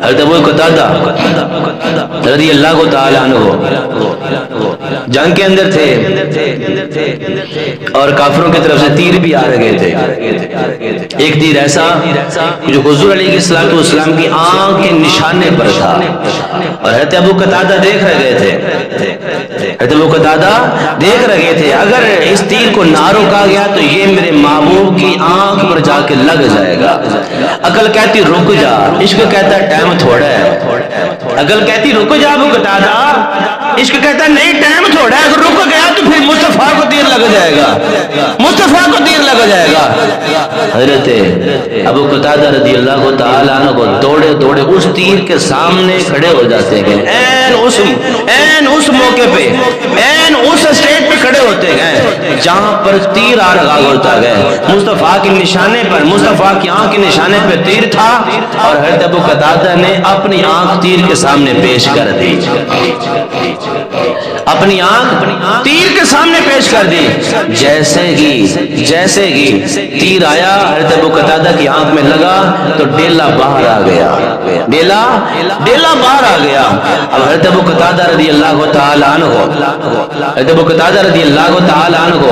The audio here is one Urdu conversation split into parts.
حضرت ابو قتادہ رضی اللہ تعالی عنہ جنگ کے اندر تھے اور کافروں کی طرف سے تیر بھی آ رہے تھے. ایک تیر ایسا جو حضور علیہ السلام کی آنکھ کے نشانے پر تھا اور حضرت ابو قتادہ دیکھ رہے تھے. حضرت ابو قتادہ دیکھ رہے تھے اگر اس تیر کو نہ روکا گیا تو یہ میرے محبوب کی آنکھ پر جا کے لگ جائے گا. عقل کہتی رک جا, عشق کہتا ٹائم تھوڑا ہے. عقل کہتی رک جا ابو قتادہ, عشق کہتا نہیں ٹائم تھوڑا ہے, اگر رک گیا تو پھر مصطفیٰ کو تیر لگ جائے گا, مصطفیٰ کو تیر لگ جائے گا. حضرت ابو قتادہ رضی اللہ تعالیٰ عنہ کو دوڑے دوڑے اس تیر کے سامنے کھڑے ہو جاتے ہیں. این اس موقع پہ, این اس اسٹیج پہ کھڑے ہوتے ہیں جہاں پر تیر آ رہا ہوتا ہے. مصطفیٰ کے نشانے پر, مصطفیٰ کی آنکھ کے نشانے پہ تیر تھا اور حضرت ابو قتادہ نے اپنی آنکھ تیر کے سامنے پیش کر دی. اپنی آنکھ تیر کے سامنے پیش کر دی. جیسے ہی تیر آیا حضرت ابو قتادہ کی آنکھ میں لگا تو ڈیلا باہر آ گیا. ڈیلا باہر آ گیا. اب حضرت ابو قتادہ رضی اللہ تعالی عنہ کو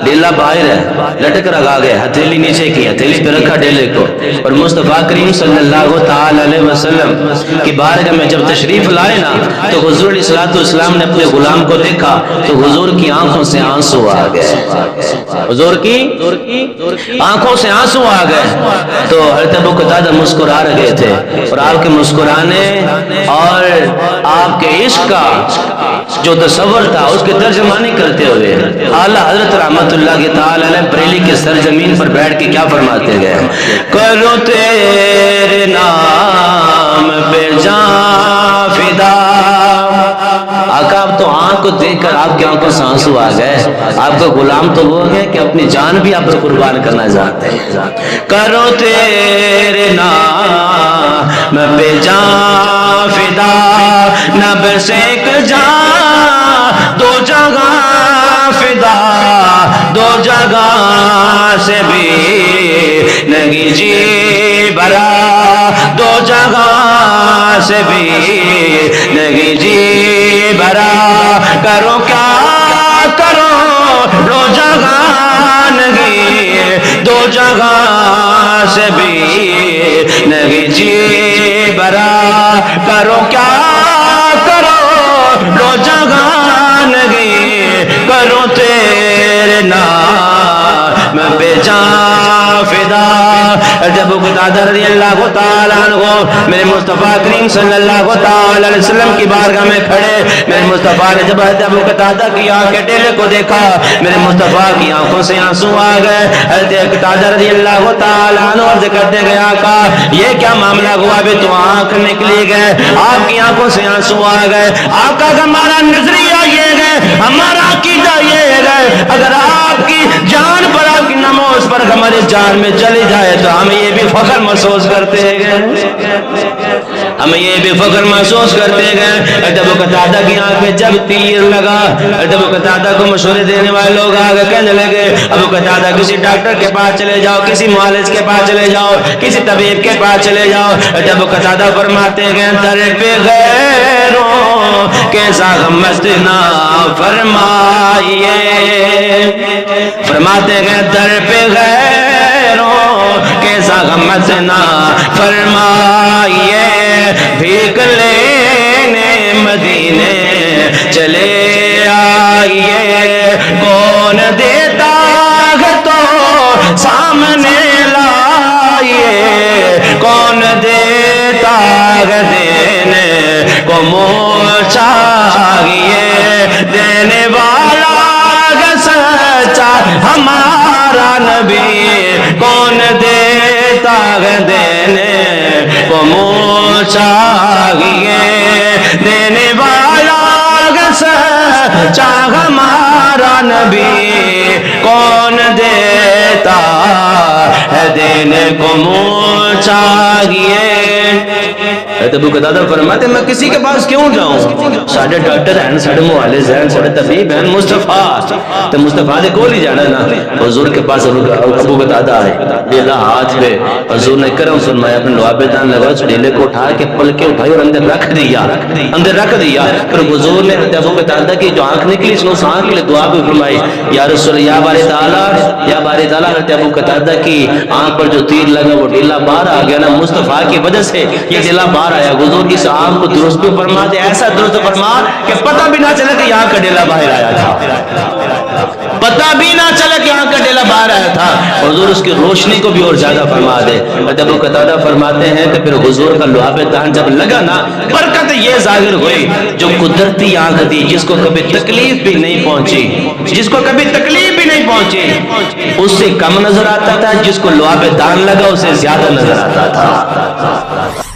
ڈیلا باہر ہے, لٹک رکھا گیا, ہتھیلی نیچے کی, ہتھیلی پہ رکھا ڈیلے کو. اور مصطفیٰ کریم صلی اللہ تعالی علیہ وسلم کی بارگاہ میں جب تشریف لائے نا تو حضور علیہ السلام نے اپنے غلام کو دیکھا تو حضور کی آنکھوں سے آنسو آ گئے. حضور کی آنکھوں سے آنسو آ گئے. تو حضرت ابو قتادہ مسکرا رہے تھے اور آپ کے مسکرانے اور آپ کے عشق کا جو تصور تھا اس کے ترجمانی کرتے ہوئے اعلیٰ حضرت رحمت اللہ کے تعالی علیہ بریلی کے سرزمین پر بیٹھ کے کیا فرماتے گئے, کرو تیرے نام پہ جان فدا. آقا اب تو آنکھ کو دیکھ کر آپ کی آنکھوں سے آنسو آ گئے. آپ کا غلام تو وہ ہے کہ اپنی جان بھی آپ پر قربان کرنا چاہتے ہیں. کرو تیرے نام پہ جان فدا, نہ بس ایک جان دو جگہ فدا, دو جگہ سے بھی نہیں جی بھرا, دو جگہ سے بھی نہیں جی بھرا. کرو کیا کرو دو جگہ نہیں, دو جگہ سے بھی نہیں جی بھرا. کرو کیا کرو دو جگہ نہیں, کرو تیرے نام پہ جان فدا. جب قتادہ رضی اللہ تعالیٰ عنہ میرے مصطفیٰ کریم صلی اللہ تعالی علیہ وسلم کی بارگاہ میں کھڑے, میرے مصطفیٰ نے جب حضرت ابو قتادہ کی آنکھ کے ڈیلے کو دیکھا میرے مصطفیٰ کی آنکھوں سے آنسو آ گئے. حضرت قتادہ رضی اللہ تعالیٰ عنہ عرض کرتے گئے آقا یہ کیا معاملہ ہوا, ابھی تو آنکھ نکلی گئے, آپ کی آنکھوں سے آنسو آ گئے. آقا کا ہمارا نظریہ یہ ہے, ہمارا عقیدہ یہ ہے, اگر آپ کی جان پر, آپ کی نماز پر ہماری جان میں چلی جائے تو ہم یہ بھی فخر محسوس کرتے گئے, ہم یہ بھی فخر محسوس کرتے گئے. ابو قتادہ کی آنکھ میں جب تیر لگا ابو قتادہ کو مشورے دینے والے لوگ آگے کہنے لگے ابو قتادہ کسی ڈاکٹر کے پاس چلے جاؤ, کسی معالج کے پاس چلے جاؤ, کسی طبیب کے پاس چلے جاؤ. ابو قتادہ فرماتے گئے در پہ غیروں کے زحمت نہ فرمائیے, فرماتے گئے در پہ غیروں کے زحمت نہ فرمائیے, بھیک لینے مدینے چلے آئیے. کون دیتا ہے تو سامنے لائیے, کون دیتا ہے دینے کو منہ چاہیے. دینے والا ہے سچا ہمارا نبی, کون دیتا ہے دینے کو منہ چاہیے. دینے والا ہے سچا ہمارا نبی, کون دیتا ہے دینے کو منہ چاہیے. ابو قتادہ فرماتے میں کسی کے پاس کیوں جاؤں؟ ساڑھے ڈاکٹر ہیں، ساڑھے معالج ہیں، ساڑھے طبیب ہیں، مصطفیٰ تو مصطفیٰ دے کول ہی جانا نا. حضور کے پاس ابو قتادہ آئے، ڈیلا ہاتھ پہ. حضور نے کرم فرمایا، اپنے لعاب دان لگا، اس ڈیلے کو اٹھا کے پل کے اٹھائی اور اندر رکھ دیا. پھر حضور نے ابو قتادہ کی جو آنکھ نکلی اس نے اس آنکھ کے لیے دعا بھی فرمائی، یا رسول یا باری تعالیٰ، یا باری تعالیٰ. حضرت ابو قتادہ کی آنکھ پر جو تیر لگا وہ ڈیلا باہر آ گیا نا. مصطفیٰ کی وجہ سے یہ ڈیلا باہر آیا. حضور کی آنکھ کو درست بھی فرما دے، ایسا درست فرما کہ پتہ بھی نہ چلے کہ یہاں کا ڈیلا باہر آیا تھا، پتہ بھی نہ چلے کہ یہاں کا ڈیلا باہر آیا تھا. حضور اس کی روشنی کو بھی اور زیادہ فرما دے. ابو قتادہ فرماتے ہیں کہ پھر حضور کا لعاب دہن جب لگا نا، برکت یہ ظاہر ہوئی جو قدرتی آنکھ تھی، جس کو کبھی تکلیف بھی نہیں پہنچی، جس کو کبھی تکلیف بھی نہیں پہنچی، اس سے کم نظر آتا تھا. جس کو لعاب دہن لگا اسے زیادہ نظر آتا تھا.